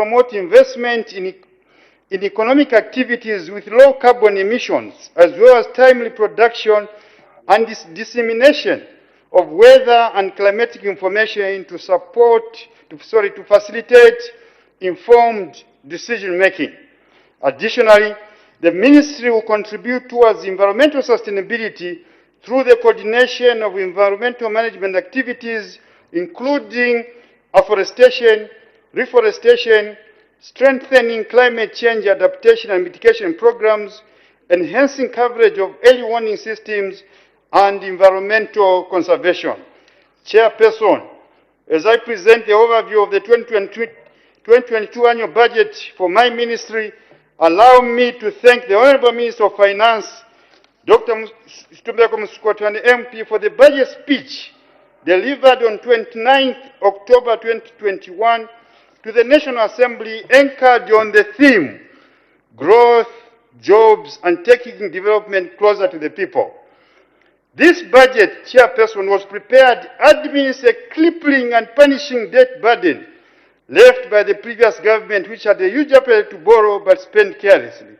promote investment in economic activities with low carbon emissions, as well as timely production and dissemination of weather and climatic information to facilitate informed decision-making. Additionally, the Ministry will contribute towards environmental sustainability through the coordination of environmental management activities, including afforestation, reforestation, strengthening climate change adaptation and mitigation programs, enhancing coverage of early warning systems, and environmental conservation. Chairperson, as I present the overview of the 2022 annual budget for my ministry, allow me to thank the Honorable Minister of Finance, Dr. Stumbeko Musukotwane MP, for the budget speech delivered on 29th October 2021 to the National Assembly, anchored on the theme, growth, jobs, and taking development closer to the people. This budget, Chairperson, was prepared amidst a crippling and punishing debt burden left by the previous government, which had a huge appetite to borrow but spend carelessly.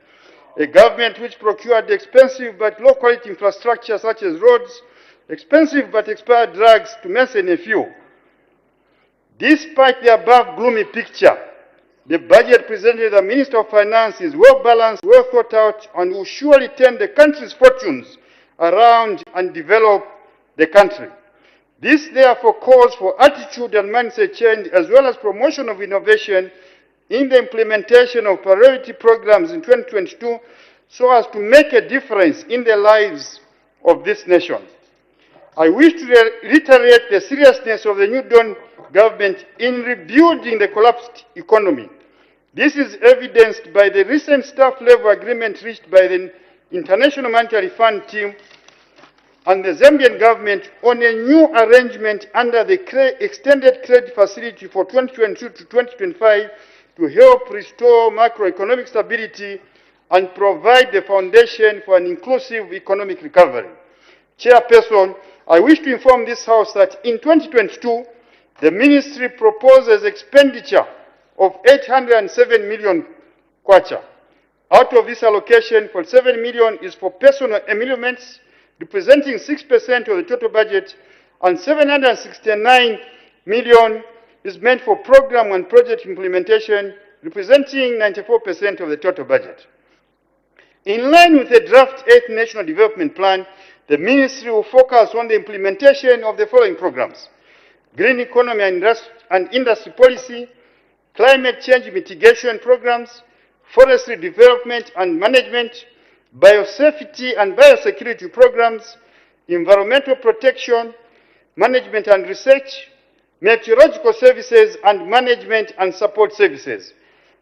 A government which procured expensive but low-quality infrastructure such as roads, expensive but expired drugs, to mention a few. Despite the above gloomy picture, the budget presented by the Minister of Finance is well-balanced, well thought out, and will surely turn the country's fortunes around and develop the country. This therefore calls for attitude and mindset change, as well as promotion of innovation in the implementation of priority programs in 2022, so as to make a difference in the lives of this nation. I wish to reiterate the seriousness of the New Dawn government in rebuilding the collapsed economy. This is evidenced by the recent staff level agreement reached by the International Monetary Fund team and the Zambian government on a new arrangement under the extended credit facility for 2022 to 2025 to help restore macroeconomic stability and provide the foundation for an inclusive economic recovery. Chairperson, I wish to inform this House that in 2022, the Ministry proposes expenditure of 807 million kwacha. Out of this allocation, 47 million is for personal emoluments, representing 6% of the total budget, and 769 million is meant for program and project implementation, representing 94% of the total budget. In line with the draft 8th National Development Plan, the Ministry will focus on the implementation of the following programs: green economy and industry policy, climate change mitigation programs, forestry development and management, biosafety and biosecurity programs, environmental protection, management and research, meteorological services, and management and support services.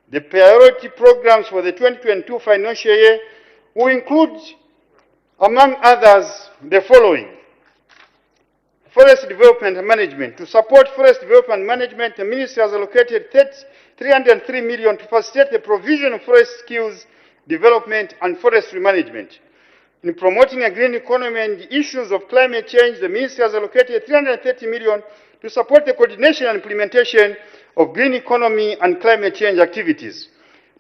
The priority programs for the 2022 financial year will include, among others, the following: forest development and management. To support forest development and management, the Ministry has allocated 303 million to facilitate the provision of forest skills development and forestry management. In promoting a green economy and the issues of climate change, the Ministry has allocated 330 million to support the coordination and implementation of green economy and climate change activities.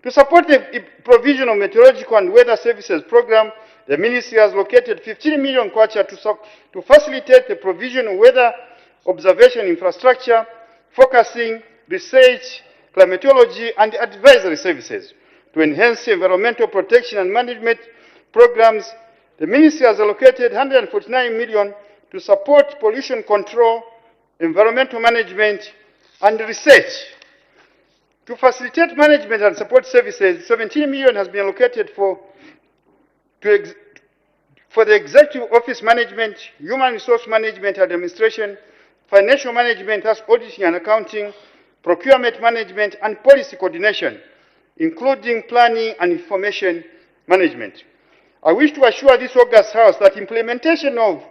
To support the provision of meteorological and weather services program, the Ministry has allocated 15 million kwacha to facilitate the provision of weather observation infrastructure, focusing research, climatology, and advisory services. To enhance environmental protection and management programs, the Ministry has allocated 149 million to support pollution control, environmental management, and research. To facilitate management and support services, 17 million has been allocated for the Executive Office Management, Human Resource Management and Administration, Financial Management as Auditing and Accounting, Procurement Management, and Policy Coordination, including Planning and Information Management. I wish to assure this august House that implementation of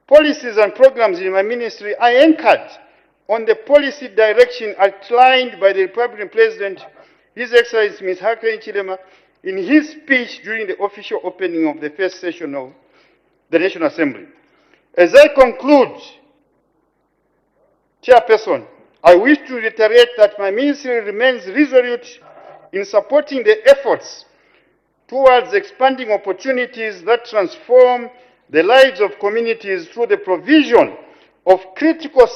policies and programs in my ministry are anchored on the policy direction outlined by the Republican President, His Excellency Ms. Hakainde Hichilema, in his speech during the official opening of the first session of the National Assembly. As I conclude, Chairperson, I wish to reiterate that my ministry remains resolute in supporting the efforts towards expanding opportunities that transform the lives of communities through the provision of critical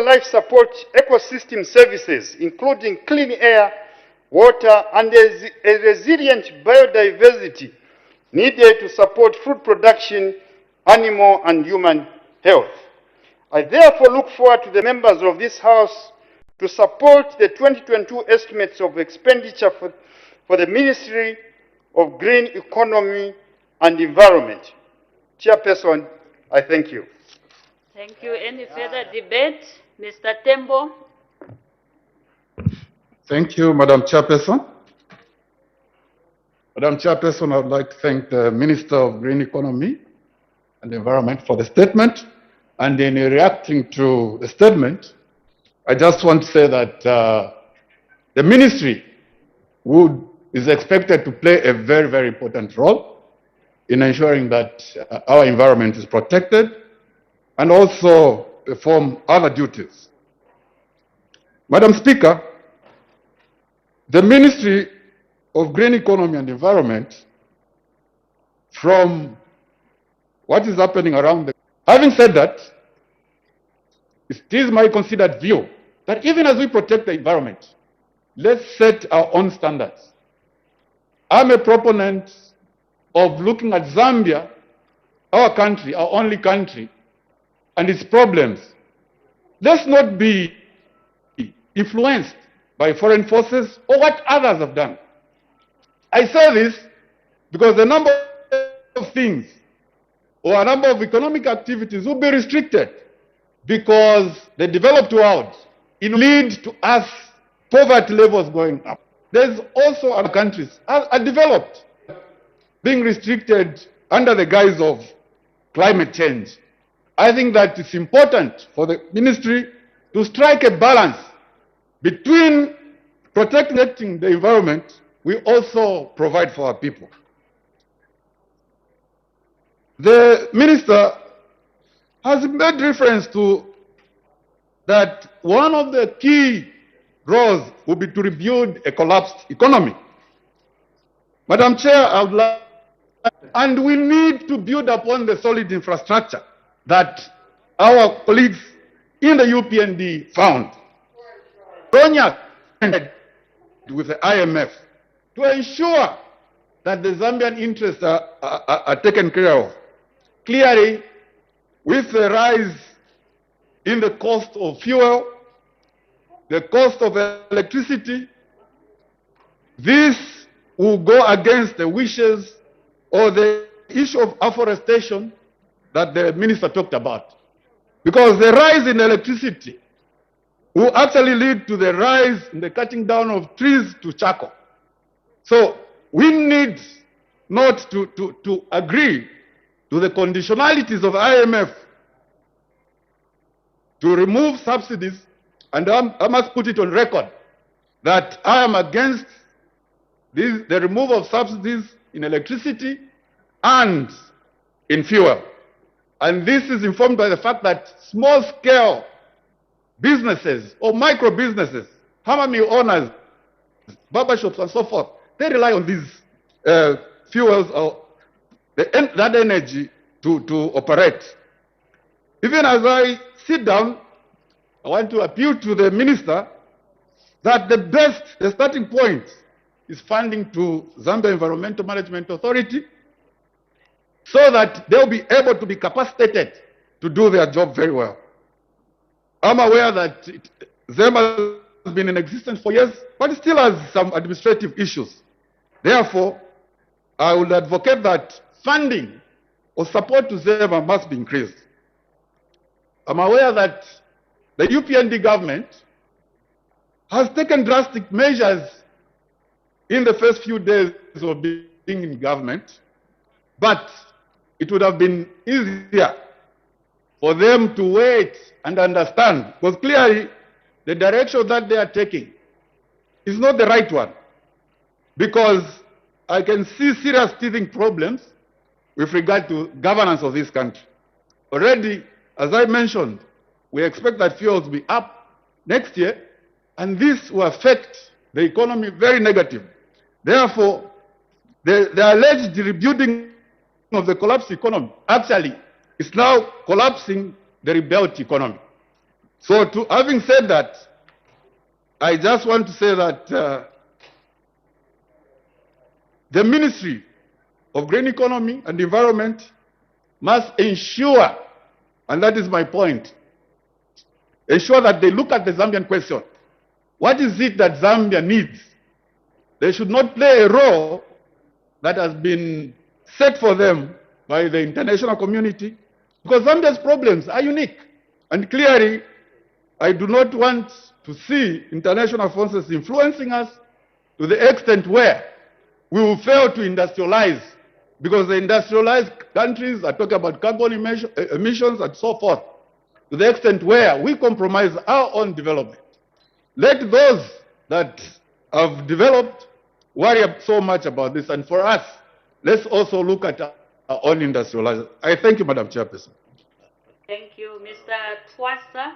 life support ecosystem services, including clean air, water, and a resilient biodiversity needed to support food production, animal and human health. I therefore look forward to the members of this House to support the 2022 estimates of expenditure for the Ministry of Green Economy and Environment. Chairperson, I thank you. Thank you. Any further debate? Mr. Tembo. Thank you, Madam Chairperson. Madam Chairperson, I would like to thank the Minister of Green Economy and Environment for the statement. And in reacting to the statement, I just want to say that the ministry is expected to play a very, very important role in ensuring that our environment is protected and also perform other duties. Madam Speaker, the Ministry of Green Economy and Environment, from what is happening around the... Having said that, it is my considered view that even as we protect the environment, let's set our own standards. I'm a proponent of looking at Zambia, our country, our only country, and its problems. Let's not be influenced by foreign forces or what others have done. I say this because a number of things or a number of economic activities will be restricted because the developed world lead to us poverty levels going up. There's also other countries are developed being restricted under the guise of climate change. I think that it's important for the ministry to strike a balance between protecting the environment. We also provide for our people. The minister has made reference to that one of the key roles will be to rebuild a collapsed economy. Madam Chair, I would like, and we need to build upon the solid infrastructure that our colleagues in the UPND found. Kenya with the IMF to ensure that the Zambian interests are taken care of. Clearly, with the rise in the cost of fuel, the cost of electricity, this will go against the wishes or the issue of afforestation that the minister talked about. Because the rise in electricity will actually lead to the rise in the cutting down of trees to charcoal. So we need not to agree to the conditionalities of IMF to remove subsidies, and I must put it on record that I am against the removal of subsidies in electricity and in fuel. And this is informed by the fact that small-scale businesses or micro-businesses, hammer mill owners, barber shops and so forth, they rely on these fuels or that energy to operate. Even as I sit down, I want to appeal to the minister that the starting point is funding to Zambia Environmental Management Authority so that they'll be able to be capacitated to do their job very well. I'm aware that ZEMA has been in existence for years, but it still has some administrative issues. Therefore, I would advocate that funding or support to ZEMA must be increased. I'm aware that the UPND government has taken drastic measures in the first few days of being in government, but it would have been easier for them to wait and understand, because clearly the direction that they are taking is not the right one, because I can see serious teething problems with regard to governance of this country. Already, as I mentioned, We expect that fuels will be up next year, and this will affect the economy very negatively. Therefore, the alleged rebuilding of the collapsed economy actually is now collapsing the rebuilt economy. So having said that, I just want to say that the Ministry of Green Economy and Environment must ensure, and that is my point, ensure that they look at the Zambian question. What is it that Zambia needs? They should not play a role that has been set for them by the international community, because Zambia's problems are unique. And clearly, I do not want to see international forces influencing us to the extent where we will fail to industrialize, because the industrialized countries are talking about carbon emissions and so forth, to the extent where we compromise our own development. Let those that have developed worry so much about this, and for us, let's also look at our own industrialization. I thank you, Madam Chairperson. Thank you, Mr. Twasa.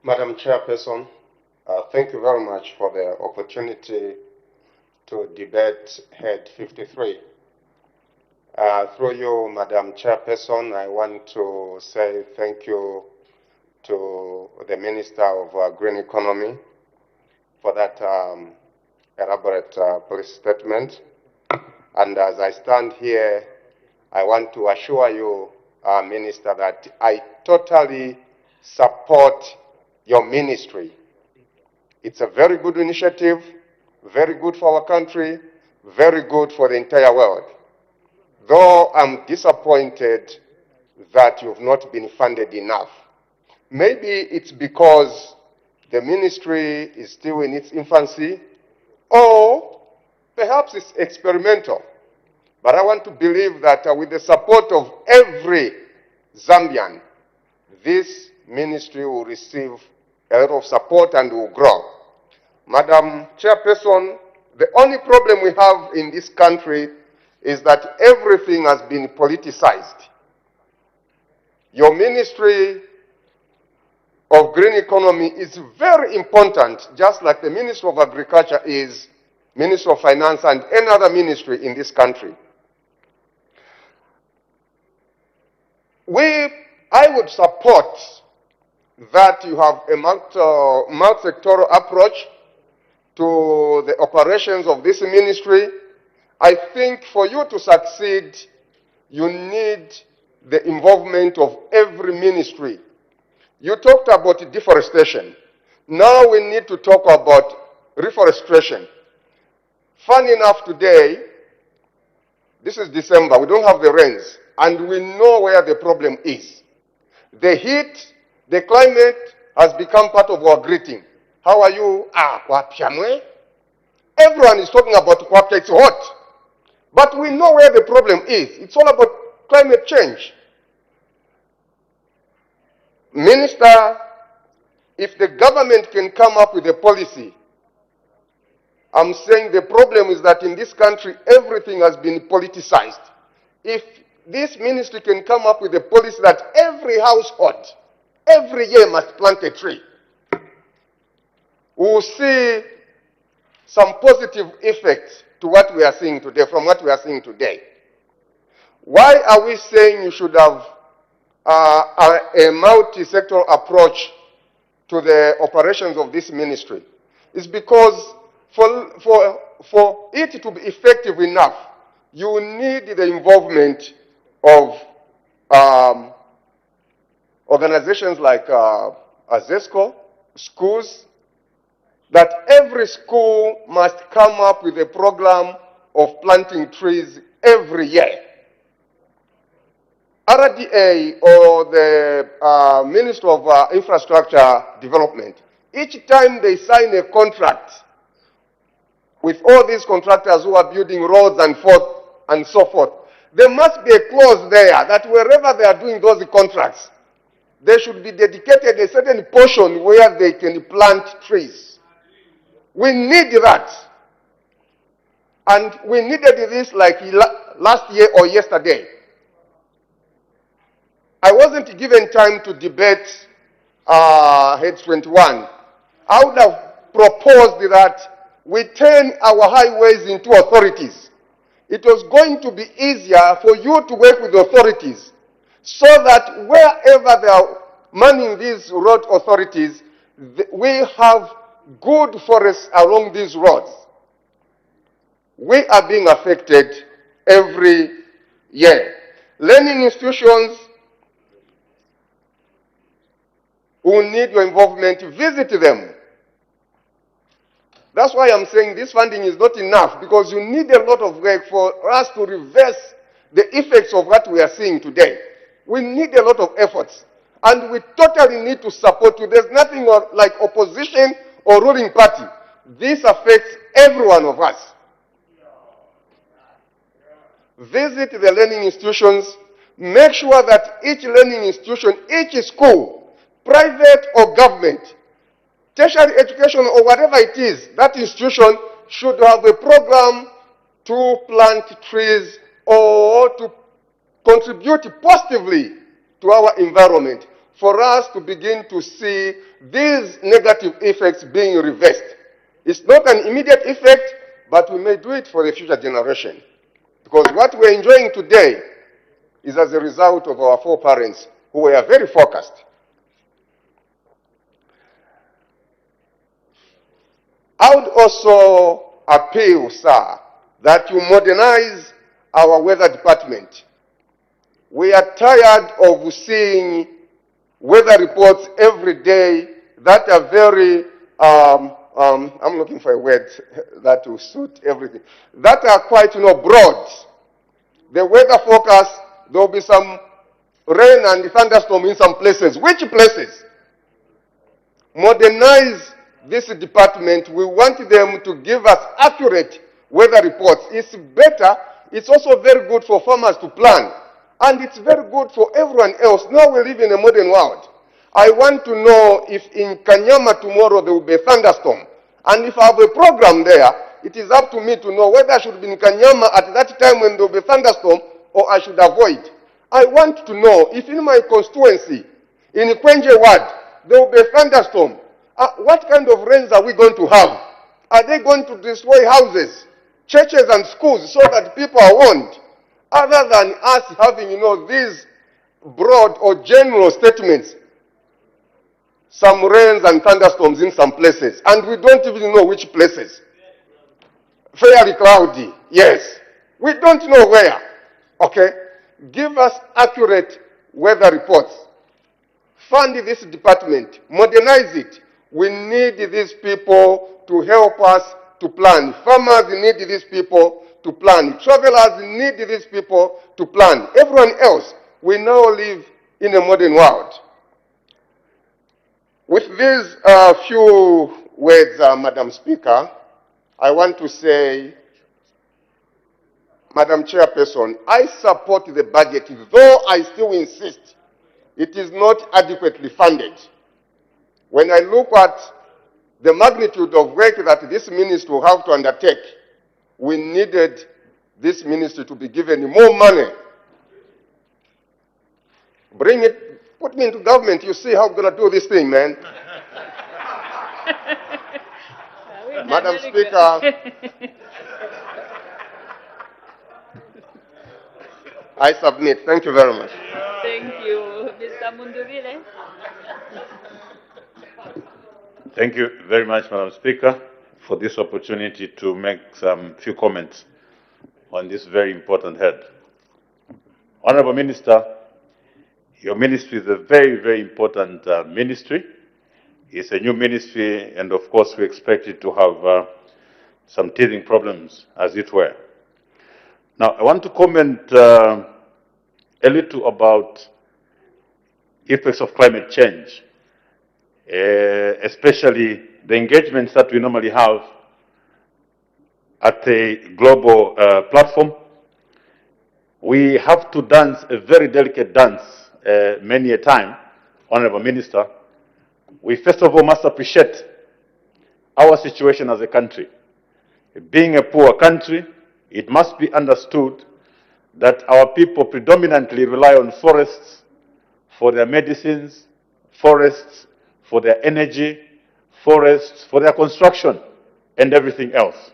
Madam Chairperson, thank you very much for the opportunity to debate Head 53. Through you, Madam Chairperson, I want to say thank you to the Minister of Green Economy for that elaborate policy statement. And as I stand here, I want to assure you, Minister, that I totally support your ministry. It's a very good initiative, very good for our country, very good for the entire world. Though I'm disappointed that you've not been funded enough. Maybe it's because the ministry is still in its infancy, or perhaps it's experimental. But I want to believe that with the support of every Zambian, this ministry will receive a lot of support and will grow. Madam Chairperson, the only problem we have in this country is that everything has been politicized. Your Ministry of Green Economy is very important, just like the Ministry of Agriculture is, Ministry of Finance, and any other ministry in this country. I would support that you have a multi-sectoral approach to the operations of this ministry. I think for you to succeed, you need the involvement of every ministry. You talked about deforestation. Now we need to talk about reforestation. Funny enough, today, this is December, we don't have the rains, and we know where the problem is. The heat, the climate has become part of our greeting. How are you? Kwapyamwe. Everyone is talking about Kwapya, it's hot. But we know where the problem is. It's all about climate change. Minister, if the government can come up with a policy, I'm saying the problem is that in this country, everything has been politicized. If this ministry can come up with a policy that every household, every year must plant a tree, we'll see some positive effects to what we are seeing today, from what we are seeing today. Why are we saying you should have a multi-sectoral approach to the operations of this ministry? It's because for it to be effective enough, you need the involvement of organizations like AZESCO, schools, that every school must come up with a program of planting trees every year. RDA, or the Ministry of Infrastructure Development, each time they sign a contract with all these contractors who are building roads and so forth, there must be a clause there that wherever they are doing those contracts, they should be dedicated a certain portion where they can plant trees. We need that. And we needed this like last year or yesterday. I wasn't given time to debate Head 21. I would have proposed that we turn our highways into authorities. It was going to be easier for you to work with authorities so that wherever they are manning these road authorities, we have good forests along these roads. We are being affected every year. Learning institutions who need your involvement, visit them. That's why I'm saying this funding is not enough, because you need a lot of work for us to reverse the effects of what we are seeing today. We need a lot of efforts, and we totally need to support you. There's nothing like opposition or ruling party. This affects every one of us. Visit the learning institutions. Make sure that each learning institution, each school, private or government, tertiary education or whatever it is, that institution should have a program to plant trees or to contribute positively to our environment for us to begin to see these negative effects being reversed. It's not an immediate effect, but we may do it for the future generation. Because what we're enjoying today is as a result of our foreparents who were very focused. I would also appeal, sir, that you modernize our weather department. We are tired of seeing weather reports every day that are very, I'm looking for a word that will suit everything, that are quite, broad. The weather forecast, there will be some rain and thunderstorm in some places. Which places? Modernize this department. We want them to give us accurate weather reports. It's better. It's also very good for farmers to plan. And it's very good for everyone else. Now we live in a modern world. I want to know if in Kanyama tomorrow there will be a thunderstorm. And if I have a program there, it is up to me to know whether I should be in Kanyama at that time when there will be a thunderstorm or I should avoid. I want to know if in my constituency, in Kwenje Ward, there will be a thunderstorm. What kind of rains are we going to have? Are they going to destroy houses, churches and schools so that people are warned? Other than us having, these broad or general statements, some rains and thunderstorms in some places, and we don't even know which places. Fairly cloudy, yes. We don't know where. Okay? Give us accurate weather reports. Fund this department. Modernize it. We need these people to help us to plan. Farmers need these people to plan. Travelers need these people to plan. Everyone else, we now live in a modern world. With these few words, Madam Speaker, I want to say, Madam Chairperson, I support the budget, though I still insist it is not adequately funded. When I look at the magnitude of work that this ministry will have to undertake, we needed this ministry to be given more money. Bring it, put me into government, you see how I'm going to do this thing, man. Madam Speaker, I submit. Thank you very much. Thank you. Mr. Munduvile. Thank you very much, Madam Speaker, for this opportunity to make some few comments on this very important head. Honorable Minister, your ministry is a very, very important ministry. It's a new ministry, and of course we expect it to have some teething problems, as it were. Now, I want to comment a little about effects of climate change, especially the engagements that we normally have at a global platform. We have to dance a very delicate dance many a time, Honorable Minister. We first of all must appreciate our situation as a country. being a poor country, it must be understood that our people predominantly rely on forests for their medicines, forests for their energy, forests for their construction, and everything else.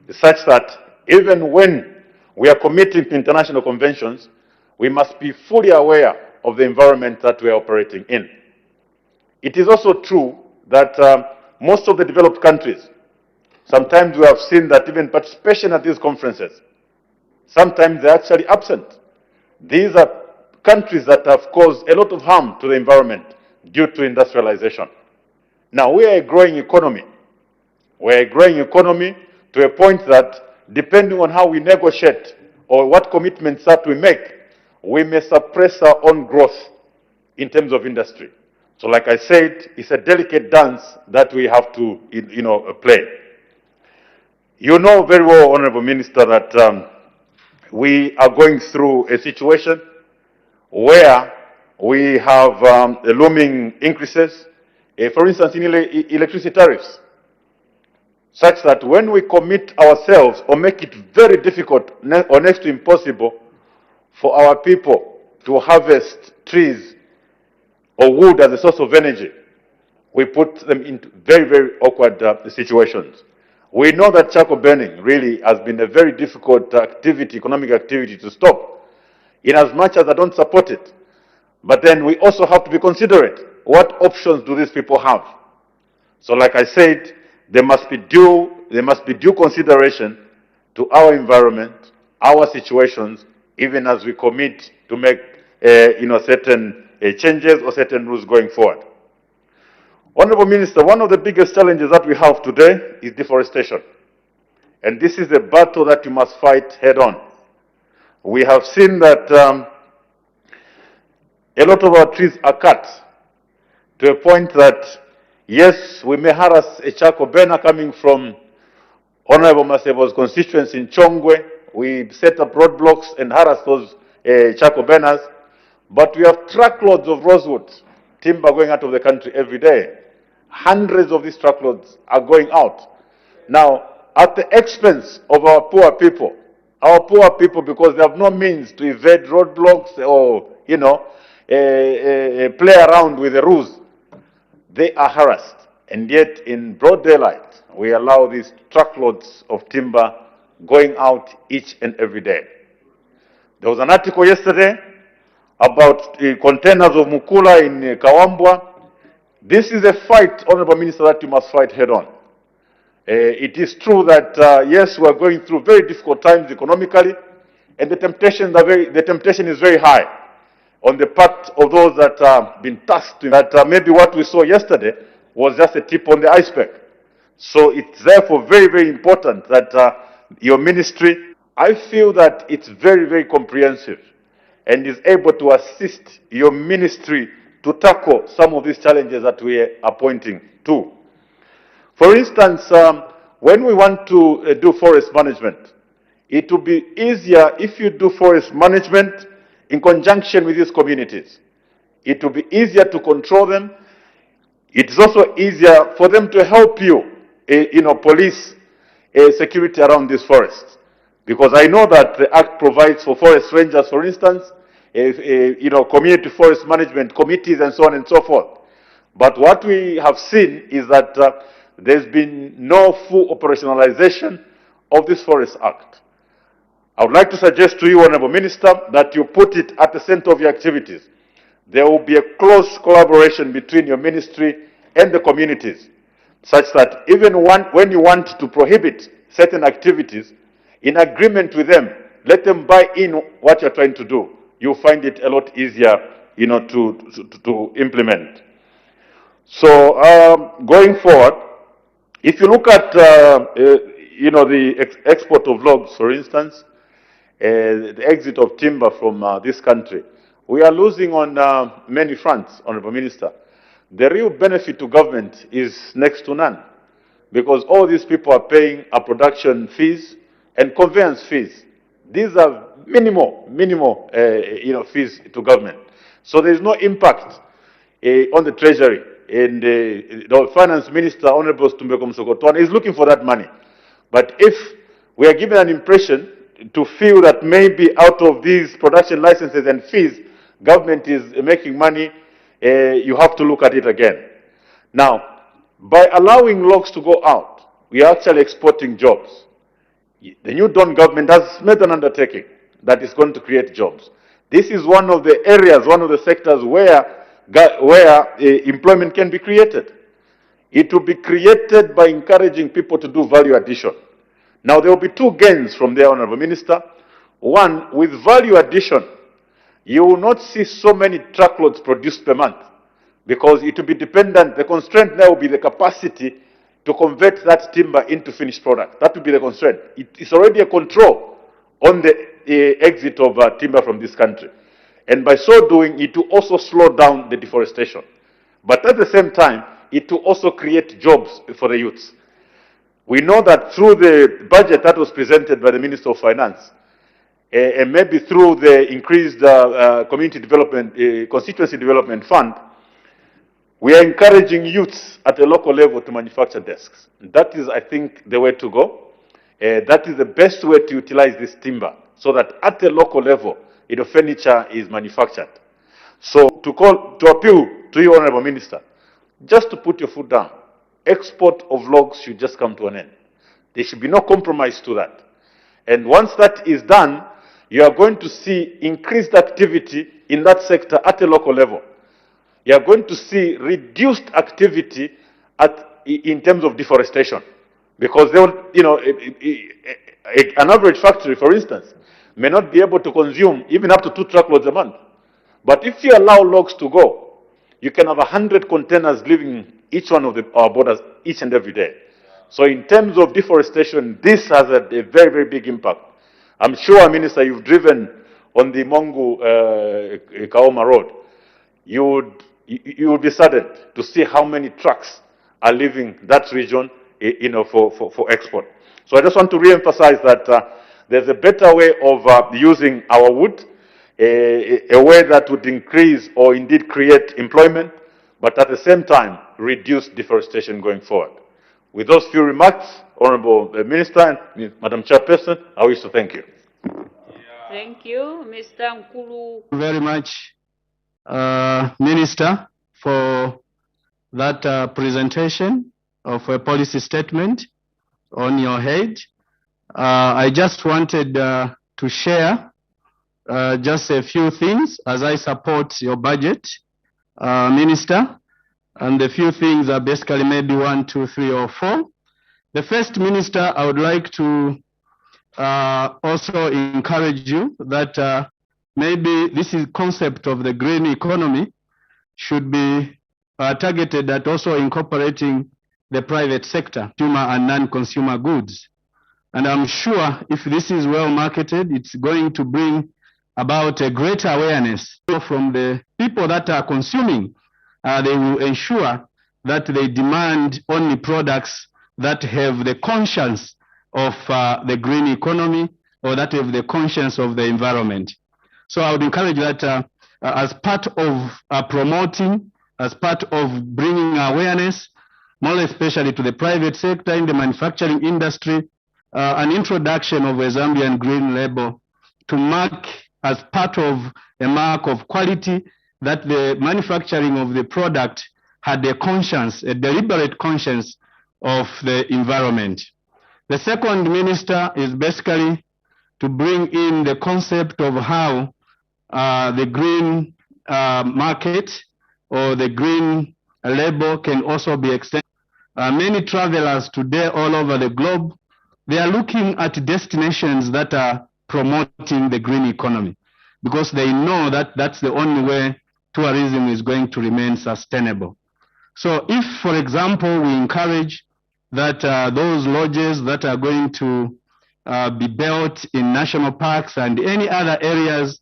Such that even when we are committing to international conventions, we must be fully aware of the environment that we are operating in. It is also true that most of the developed countries, sometimes we have seen that even participation at these conferences, sometimes they're actually absent. These are countries that have caused a lot of harm to the environment due to industrialization. Now, we are a growing economy. We're a growing economy to a point that, depending on how we negotiate or what commitments that we make, we may suppress our own growth in terms of industry. So like I said, it's a delicate dance that we have to, play. You know very well, Honorable Minister, that we are going through a situation where we have looming increases, for instance, in electricity tariffs, such that when we commit ourselves or make it very difficult or next to impossible for our people to harvest trees or wood as a source of energy, we put them into very, very awkward situations. We know that charcoal burning really has been a very difficult activity, economic activity to stop, in as much as I don't support it. But then we also have to be considerate. What options do these people have? So like I said, there must be due consideration to our environment, our situations, even as we commit to make certain changes or certain rules going forward. Honorable Minister, one of the biggest challenges that we have today is deforestation. And this is a battle that you must fight head on. We have seen that a lot of our trees are cut to a point that, yes, we may harass a charcoal burner coming from Honorable Masebo's constituency in Chongwe. We set up roadblocks and harass those charcoal burners. But we have truckloads of rosewood timber going out of the country every day. Hundreds of these truckloads are going out. Now, at the expense of our poor people, because they have no means to evade roadblocks or, play around with the rules, they are harassed. And yet, in broad daylight, we allow these truckloads of timber going out each and every day. There was an article yesterday about containers of Mukula in Kawambwa. This is a fight, Honorable Minister, that you must fight head on. It is true that, yes, we are going through very difficult times economically, and the temptation is very high on the part of those that have been tasked with that. Maybe what we saw yesterday was just a tip on the iceberg. So it's therefore very, very important that your ministry, I feel that it's very, very comprehensive and is able to assist your ministry to tackle some of these challenges that we are pointing to. For instance, when we want to do forest management, it will be easier if you do forest management in conjunction with these communities. It will be easier to control them. It's also easier for them to help you, police security around these forests. Because I know that the Act provides for forest rangers, for instance, community forest management committees and so on and so forth. But what we have seen is that there's been no full operationalization of this Forest Act. I would like to suggest to you, Honorable Minister, that you put it at the center of your activities. There will be a close collaboration between your ministry and the communities, such that even when you want to prohibit certain activities, in agreement with them, let them buy in what you're trying to do. You'll find it a lot easier, to implement. So going forward, if you look at, the export of logs, for instance, the exit of timber from this country, we are losing on many fronts, Honorable Minister. The real benefit to government is next to none, because all these people are paying production fees and conveyance fees. These are minimal, fees to government. So there is no impact on the treasury. And the finance minister, Honorable Stumbeko Msokotwane, is looking for that money. But if we are given an impression to feel that maybe out of these production licenses and fees, government is making money, you have to look at it again. Now, by allowing logs to go out, we are actually exporting jobs. The new Dawn government has made an undertaking that is going to create jobs. This is one of the areas, one of the sectors where employment can be created. It will be created by encouraging people to do value addition. Now, there will be two gains from there, Honorable Minister. One, with value addition, you will not see so many truckloads produced per month because it will be dependent. The constraint now will be the capacity to convert that timber into finished product. That will be the constraint. It is already a control on the exit of timber from this country. And by so doing, it will also slow down the deforestation. But at the same time, it will also create jobs for the youths. We know that through the budget that was presented by the Minister of Finance, and maybe through the increased community development, constituency development fund, we are encouraging youths at a local level to manufacture desks. That is, I think, the way to go. That is the best way to utilize this timber, so that at a local level, furniture is manufactured. So to appeal to you, Honorable Minister, just to put your foot down. Export of logs should just come to an end. There should be no compromise to that. And once that is done, you are going to see increased activity in that sector at a local level. You are going to see reduced activity in terms of deforestation. Because they will, an average factory, for instance, may not be able to consume even up to 2 truckloads a month. But if you allow logs to go, you can have 100 containers leaving each one of our borders each and every day. So in terms of deforestation, this has a very, very big impact. I'm sure, Minister, you've driven on the Mongu-Kaoma Road. You would be saddened to see how many trucks are leaving that region, for export. So I just want to re-emphasize that there's a better way of using our wood, a way that would increase or indeed create employment, but at the same time reduce deforestation going forward. With those few remarks, Honorable Minister and Madam Chairperson, I wish to thank you. Thank you, Mr. Nkulu. Very much, Minister, for that presentation of a policy statement on your head. I just wanted to share just a few things as I support your budget, Minister. And the few things are basically maybe 1, 2, 3, or 4. The first, Minister, I would like to also encourage you that maybe this is concept of the green economy should be targeted at also incorporating the private sector, consumer and non-consumer goods. And I'm sure if this is well marketed, it's going to bring about a greater awareness from the people that are consuming. They will ensure that they demand only products that have the conscience of the green economy or that have the conscience of the environment. So I would encourage that as part of promoting, as part of bringing awareness, more especially to the private sector in the manufacturing industry, an introduction of a Zambian green label to mark as part of a mark of quality that the manufacturing of the product had a conscience, a deliberate conscience of the environment. The second, Minister, is basically to bring in the concept of how the green market or the green label can also be extended. Many travelers today all over the globe, they are looking at destinations that are promoting the green economy because they know that that's the only way tourism is going to remain sustainable. So if, for example, we encourage that those lodges that are going to be built in national parks and any other areas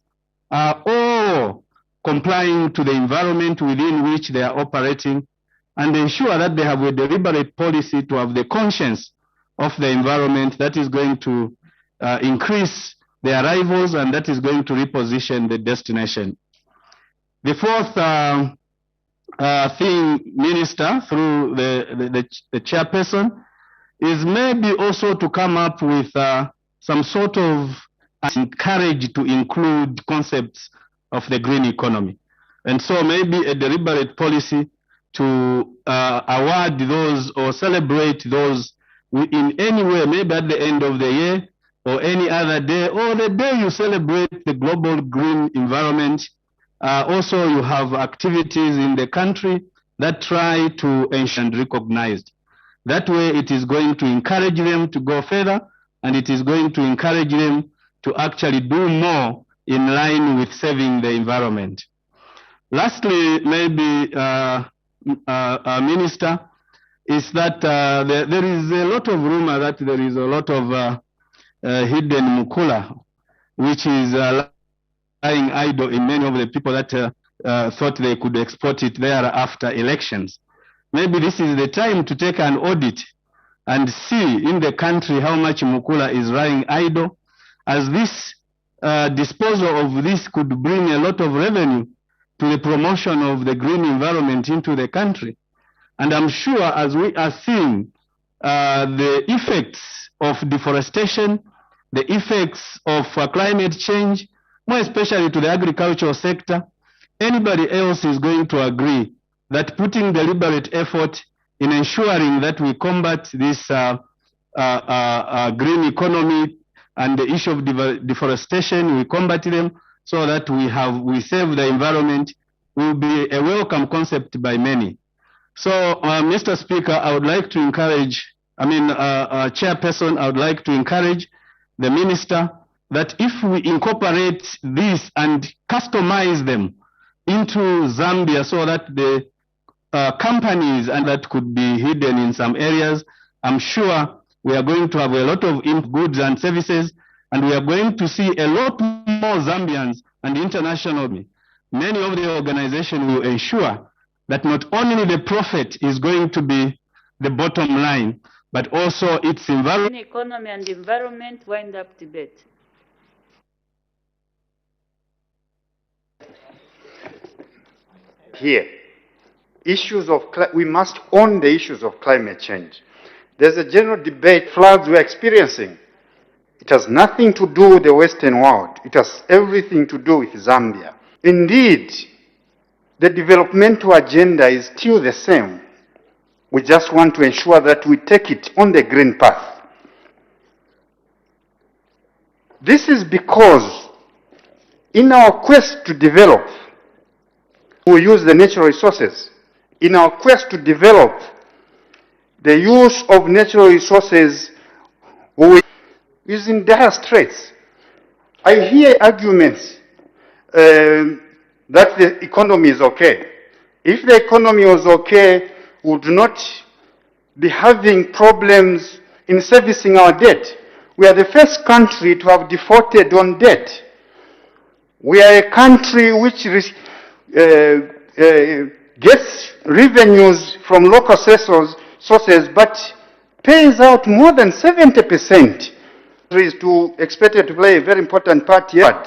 are all complying to the environment within which they are operating and ensure that they have a deliberate policy to have the conscience of the environment that is going to increase the arrivals and that is going to reposition the destination. The fourth thing, Minister, through the chairperson, is maybe also to come up with some sort of encourage to include concepts of the green economy. And so maybe a deliberate policy to award those or celebrate those in any way, maybe at the end of the year or any other day, or the day you celebrate the global green environment. Also, you have activities in the country that try to ensure and recognized. That way, it is going to encourage them to go further, and it is going to encourage them to actually do more in line with saving the environment. Lastly, maybe, Minister, is that there is a lot of rumor that there is a lot of hidden mukula, which is lying idle in many of the people that thought they could export it there after elections. Maybe this is the time to take an audit and see in the country how much mukula is lying idle, as this disposal of this could bring a lot of revenue to the promotion of the green environment into the country. And I'm sure as we are seeing the effects of deforestation, the effects of climate change, more especially to the agricultural sector, anybody else is going to agree that putting deliberate effort in ensuring that we combat this green economy and the issue of deforestation, we combat them so that we save the environment, will be a welcome concept by many. So, Mr. Speaker, I would like to encourage, Chairperson, I would like to encourage the Minister that if we incorporate this and customize them into Zambia so that the companies and that could be hidden in some areas, I'm sure we are going to have a lot of goods and services, and we are going to see a lot more Zambians and international. Many of the organizations will ensure that not only the profit is going to be the bottom line, but also its environment. Economy and environment wind-up debate. Here, we must own the issues of climate change. There's a general debate floods we're experiencing. It has nothing to do with the Western world. It has everything to do with Zambia. Indeed, the developmental agenda is still the same. We just want to ensure that we take it on the green path. This is because in our quest to develop, we use the natural resources. In our quest to develop, the use of natural resources is in dire straits. I hear arguments that the economy is okay. If the economy was okay, we would not be having problems in servicing our debt. We are the first country to have defaulted on debt. We are a country which gets revenues from local sources, but pays out more than 70%. Is expected to play a very important part here,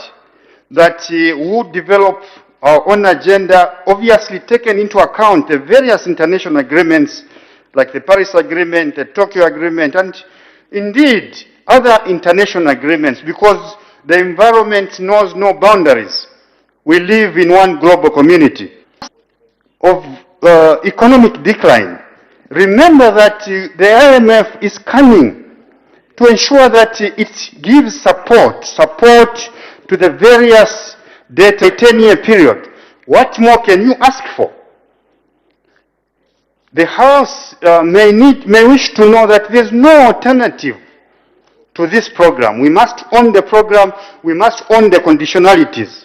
that would develop our own agenda, obviously taken into account the various international agreements like the Paris Agreement, the Tokyo Agreement, and indeed other international agreements, because the environment knows no boundaries. We live in one global community of economic decline. Remember that the IMF is coming to ensure that it gives support to the various data 10-year period. What more can you ask for? The House may wish to know that there's no alternative to this program. We must own the program, we must own the conditionalities.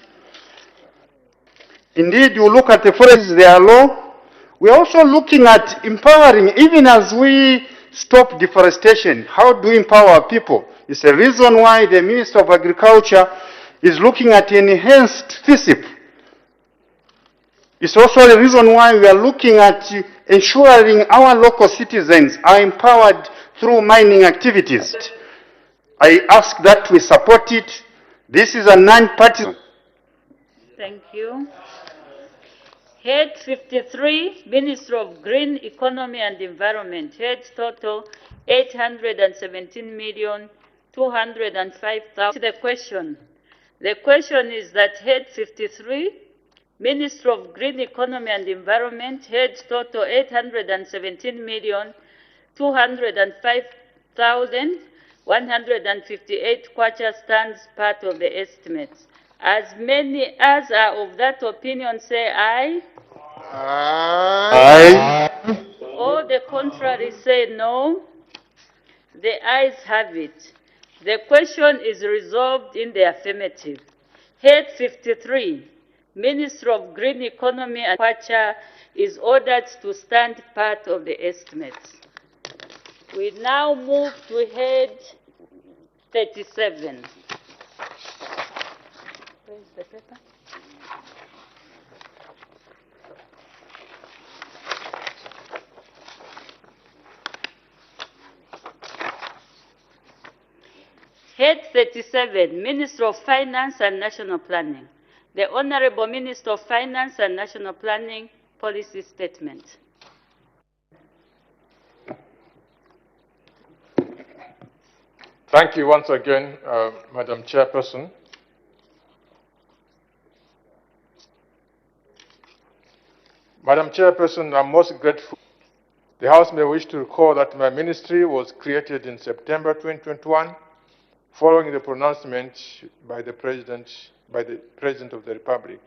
Indeed, you look at the forests, they are low. We're also looking at empowering, even as we stop deforestation, how do we empower people? It's a reason why the Minister of Agriculture is looking at enhanced FISIP. It's also the reason why we are looking at ensuring our local citizens are empowered through mining activities. I ask that we support it. This is a non-partisan. Thank you. Head 53, Ministry of Green Economy and Environment. Heads total 817,205,000. The question is that Head 53, Ministry of Green Economy and Environment, heads total 817,205,158 kwacha stands part of the estimates. As many as are of that opinion say aye. Aye. All the contrary say no. The ayes have it. The question is resolved in the affirmative. Head 53, Ministry of Green Economy and Kwacha is ordered to stand part of the estimates. We now move to Head 37. Where is the paper? Head 37, Minister of Finance and National Planning. The Honorable Minister of Finance and National Planning Policy Statement. Thank you once again, Madam Chairperson. Madam Chairperson, I'm most grateful. The House may wish to recall that my ministry was created in September 2021 following the pronouncement by the President of the Republic.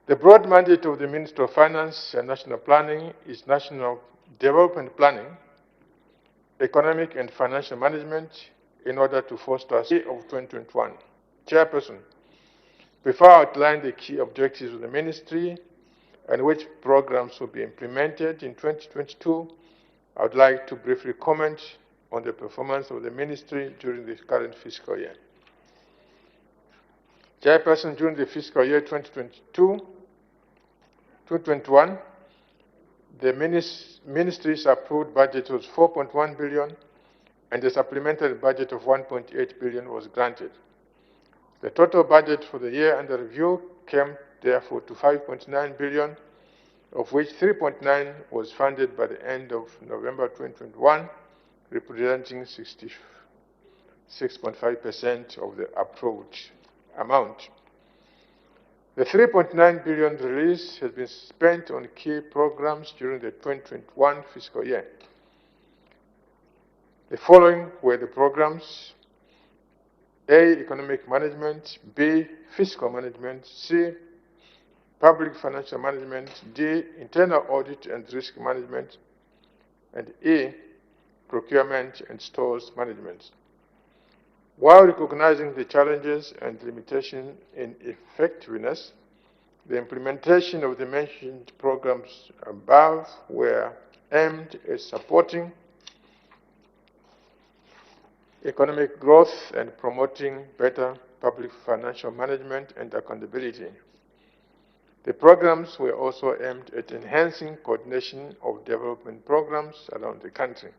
The broad mandate of the Minister of Finance and National Planning is national development planning, economic and financial management in order to foster of 2021. Chairperson, before I outline the key objectives of the ministry and which programs will be implemented in 2022, I would like to briefly comment on the performance of the ministry during the current fiscal year. Chairperson, during the fiscal year 2022-2021, the ministry's approved budget was 4.1 billion and the supplementary budget of 1.8 billion was granted. The total budget for the year under review came therefore to 5.9 billion, of which 3.9 was funded by the end of November 2021, representing 66.5% of the approved amount. The 3.9 billion release has been spent on key programs during the 2021 fiscal year. The following were the programs: A, economic management; B, fiscal management; C, public financial management; D, internal audit and risk management; and E, procurement and stores management. While recognizing the challenges and limitations in effectiveness, the implementation of the mentioned programs above were aimed at supporting economic growth and promoting better public financial management and accountability. The programs were also aimed at enhancing coordination of development programs around the country.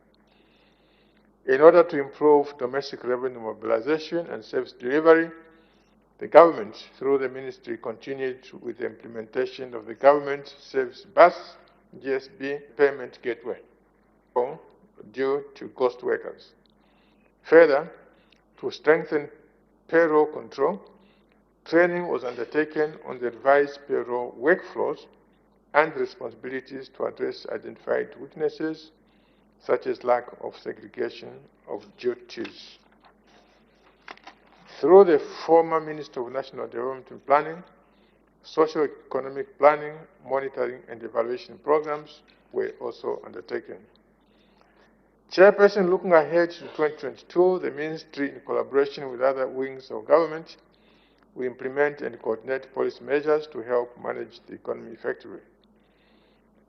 In order to improve domestic revenue mobilization and service delivery, the government, through the ministry, continued with the implementation of the Government Service Bus GSB payment gateway due to ghost workers. Further, to strengthen payroll control, training was undertaken on the revised payroll workflows and responsibilities to address identified weaknesses, such as lack of segregation of duties. Through the former Minister of National Development and Planning, socio-economic planning, monitoring and evaluation programs were also undertaken. Chairperson, looking ahead to 2022, the ministry, in collaboration with other wings of government, will implement and coordinate policy measures to help manage the economy effectively.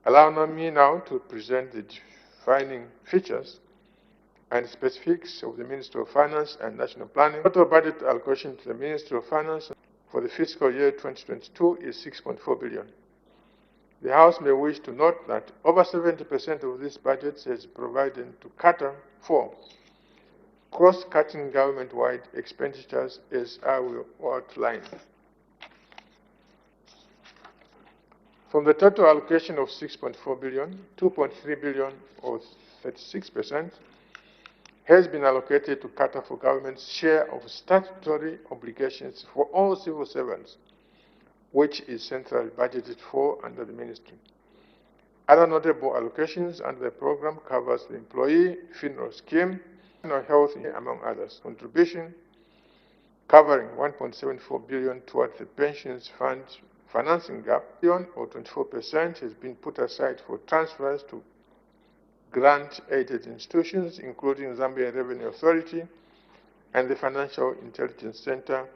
Allow me now to present the defining features and specifics of the Ministry of Finance and National Planning. Total budget allocation to the Ministry of Finance for the fiscal year 2022 is 6.4 billion. The House may wish to note that over 70% of this budget is provided to cater for cross-cutting government-wide expenditures, as I will outline. From the total allocation of 6.4 billion, 2.3 billion, or 36%, has been allocated to cater for government's share of statutory obligations for all civil servants, which is centrally budgeted for under the ministry. Other notable allocations under the program covers the employee funeral scheme, national health, among others. Contribution covering 1.74 billion towards the pensions fund financing gap, or 24%, has been put aside for transfers to grant-aided institutions, including Zambian Revenue Authority and the Financial Intelligence Center,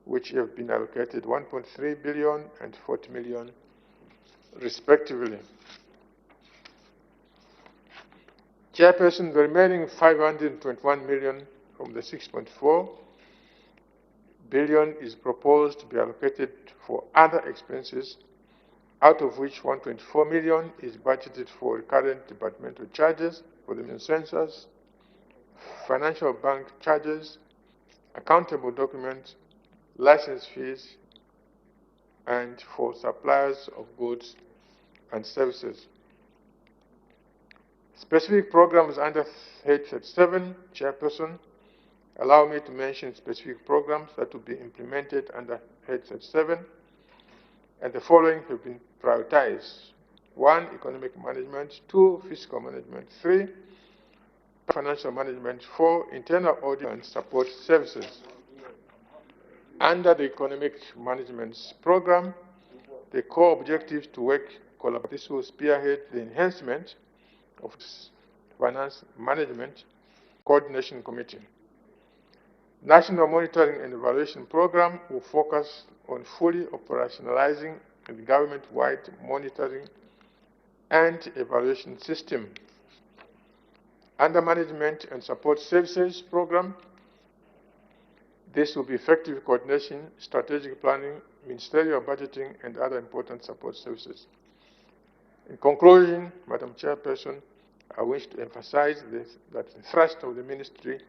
which have been allocated 1.3 billion and 40 million, respectively. Chairperson, the remaining 521 million from the 6.4 billion is proposed to be allocated for other expenses, out of which 1.4 million is budgeted for recurrent departmental charges for the census, financial bank charges, accountable documents, license fees, and for suppliers of goods and services. Specific programs under Head 37, Chairperson, allow me to mention specific programs that will be implemented under Head 37, and the following have been prioritized. 1, economic management. 2, fiscal management. 3, financial management. 4, internal audit and support services. Under the economic management program, the core objectives to work collaboratively. This will spearhead the enhancement of finance management coordination committee. National Monitoring and Evaluation Program will focus on fully operationalizing the government-wide monitoring and evaluation system. Under Management and Support Services Program, this will be effective coordination, strategic planning, ministerial budgeting, and other important support services. In conclusion, Madam Chairperson, I wish to emphasize that the thrust of the ministry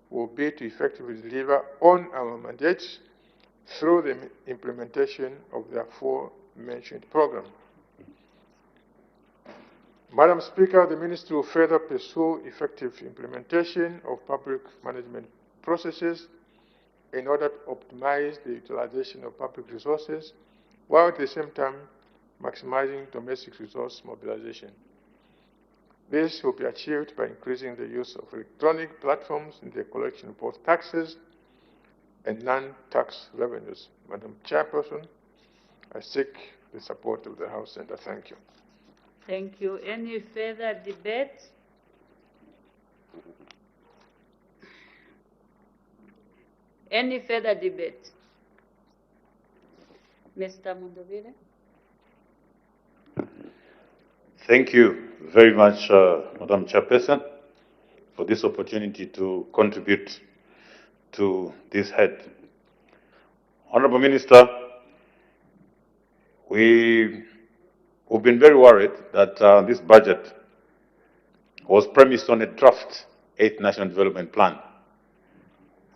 will be to effectively deliver on our mandates through the implementation of the aforementioned program. Madam Speaker, the ministry will further pursue effective implementation of public management processes in order to optimize the utilization of public resources, while at the same time maximizing domestic resource mobilization. This will be achieved by increasing the use of electronic platforms in the collection of both taxes and non-tax revenues. Madam Chairperson, I seek the support of the House, and I thank you. Thank you. Any further debate? Any further debate? Mr. Mundovile? Thank you very much, Madam Chairperson, for this opportunity to contribute to this head. Honorable Minister, we've been very worried that this budget was premised on a draft 8th National Development Plan.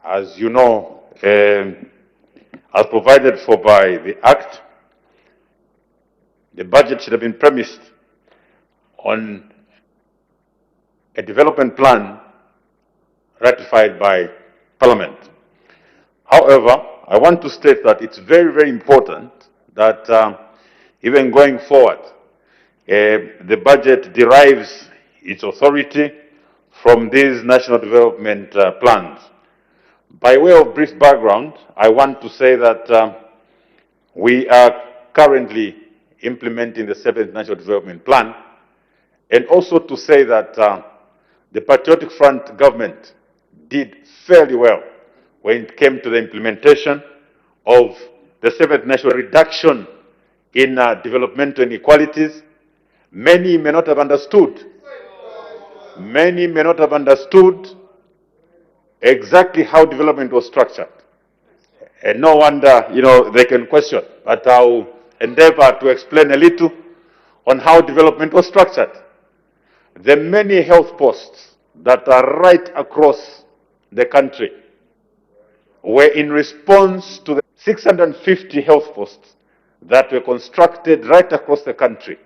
As you know, as provided for by the Act, the budget should have been premised on a development plan ratified by Parliament. However, I want to state that it's very, very important that even going forward, the budget derives its authority from these national development plans. By way of brief background, I want to say that we are currently implementing the 7th National Development Plan, and also to say that the Patriotic Front government did fairly well when it came to the implementation of the 7th National Reduction in developmental inequalities. Many may not have understood. Many may not have understood exactly how development was structured. And no wonder, they can question. But I'll endeavor to explain a little on how development was structured. The many health posts that are right across the country were in response to the 650 health posts that were constructed right across the country